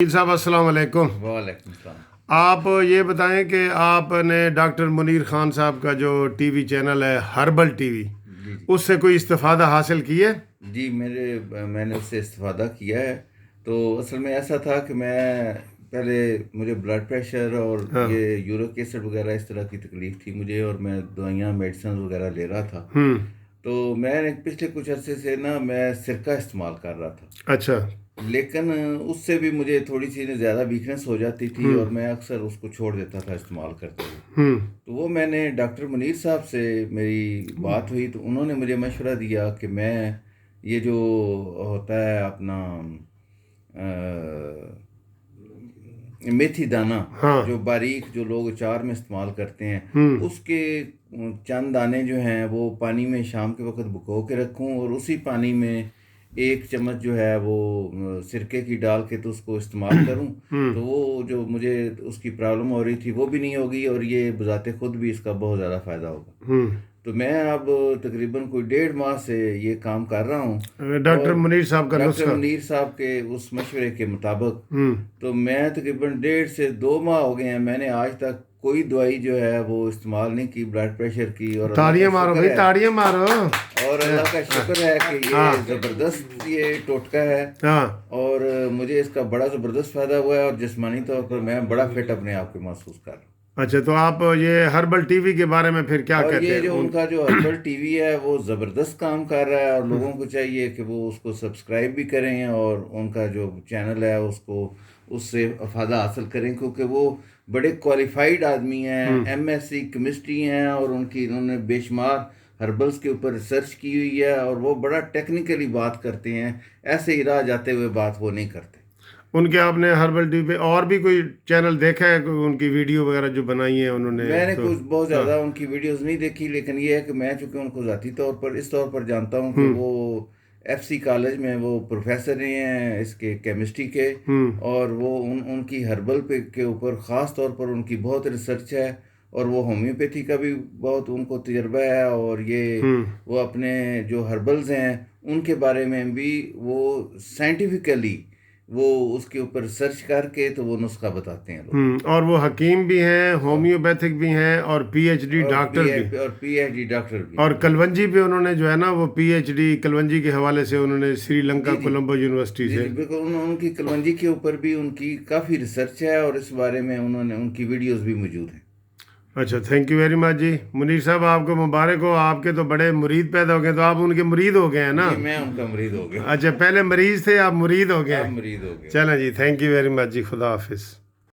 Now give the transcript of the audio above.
साहब अस्सलाम वालेकुम। वालेकुम सलाम। आप ये बताएं कि आपने डॉक्टर मुनीर खान साहब का जो टीवी चैनल है हर्बल टीवी, जी जी उससे कोई इस्तिफादा हासिल किया? जी मैंने उससे इस्तिफादा किया है। तो असल में ऐसा था कि मैं पहले मुझे ब्लड प्रेशर और हाँ। ये यूरिक एसिड वगैरह इस तरह की तकलीफ़ थी मुझे, और मैं दवाइयाँ मेडिसिन वगैरह ले रहा था। हम्म। तो मैंने पिछले कुछ अरसे से ना मैं सिरका इस्तेमाल कर रहा था, अच्छा। लेकिन उससे भी मुझे थोड़ी सी ज़्यादा वीकनेस हो जाती थी और हम्म। मैं अक्सर उसको छोड़ देता था इस्तेमाल करते हुए। हम्म। तो वो मैंने डॉक्टर मुनीर साहब से मेरी बात हुई, तो उन्होंने मुझे मशवरा दिया कि मैं ये जो होता है अपना मेथी दाना, हाँ। जो बारीक जो लोग अचार में इस्तेमाल करते हैं, हम्म। उसके चंद दाने जो हैं वो पानी में शाम के वक्त भिगो के रखूं, और उसी पानी में एक चम्मच जो है वो सिरके की डाल के तो उसको इस्तेमाल करूं। हम्म। तो वो जो मुझे उसकी प्रॉब्लम हो रही थी वो भी नहीं होगी, और ये बजाते खुद भी इसका बहुत ज़्यादा फ़ायदा होगा। हम्म। तो मैं अब तकरीबन कोई 1.5 माह से ये काम कर रहा हूँ, डॉक्टर और मुनीर साहब का डॉक्टर नुस्खा। मुनीर साहब के उस मशवरे के मुताबिक हम्म। तो मैं तकरीबन 1.5 से 2 माह हो गए हैं, मैंने आज तक कोई दवाई जो है वो इस्तेमाल नहीं की ब्लड प्रेशर की। और अल्लाह का ताड़ियां मारो शुक्र भाई, है, ताड़ियां मारो। और अल्लाह का शुक्र है कि ये हाँ। ज़बरदस्त ये टोटका है, हाँ। और मुझे इसका बड़ा ज़बरदस्त फ़ायदा हुआ है, और जिस्मानी तौर पर मैं बड़ा फिट अपने आप को महसूस कर रहा हूँ। अच्छा, तो आप ये हर्बल टीवी के बारे में फिर क्या और कहते ये हैं जो उनका जो हर्बल टीवी है वो ज़बरदस्त काम कर रहा है, और लोगों को चाहिए कि वो उसको सब्सक्राइब भी करें और उनका जो चैनल है उसको उससे फ़ायदा हासिल करें, क्योंकि वो बड़े क्वालिफाइड आदमी हैं, एमएससी केमिस्ट्री हैं, और उन्होंने बेशुमार हर्बल्स के ऊपर रिसर्च की हुई है, और वो बड़ा टेक्निकली बात करते हैं, ऐसे ही राह जाते हुए बात वो नहीं करते। उनके आपने हर्बल टीवी पे और भी कोई चैनल देखा है, कोई उनकी वीडियो वगैरह जो बनाई है उन्होंने? मैंने तो कुछ बहुत हाँ। ज़्यादा उनकी वीडियोस नहीं देखी, लेकिन ये है कि मैं चूँकि उनको ज़ाती तौर पर इस तौर पर जानता हूँ कि हम्म। वो एफसी कॉलेज में वो प्रोफेसर रहे हैं इसके केमिस्ट्री के, हम्म। और वो उनकी हर्बल पे के ऊपर ख़ास तौर पर उनकी बहुत रिसर्च है, और वो होम्योपैथी का भी बहुत उनको तजर्बा है, और ये हम्म। वो अपने जो हर्बल्स हैं उनके बारे में भी वो साइंटिफिकली वो उसके ऊपर रिसर्च करके तो वो नुस्खा बताते हैं लोगों और वो हकीम भी हैं, को। होम्योपैथिक भी हैं और पीएचडी और डॉक्टर भी। पीएचडी डॉक्टर भी और हैं। जी कलवंजी पे उन्होंने जो है ना वो पीएचडी कलवंजी के हवाले से उन्होंने श्रीलंका जी जी कोलंबो यूनिवर्सिटी जी से। जी बिल्कुल, उनकी कलवंजी के ऊपर भी उनकी काफ़ी रिसर्च है, और इस बारे में उन्होंने उनकी वीडियोस भी मौजूद हैं। अच्छा, थैंक यू वेरी मच जी। मुनीर साहब आपको मुबारक हो, आपके तो बड़े मुरीद पैदा हो गए, तो आप उनके मुरीद हो गए हैं ना? जी मैं उनका मरीद हो गया, अच्छा, पहले मरीज थे, आप मुरीद हो गए अब हैं। मरीद हो गया। चलें जी, थैंक यू वेरी मच जी, खुदा हाफिज़।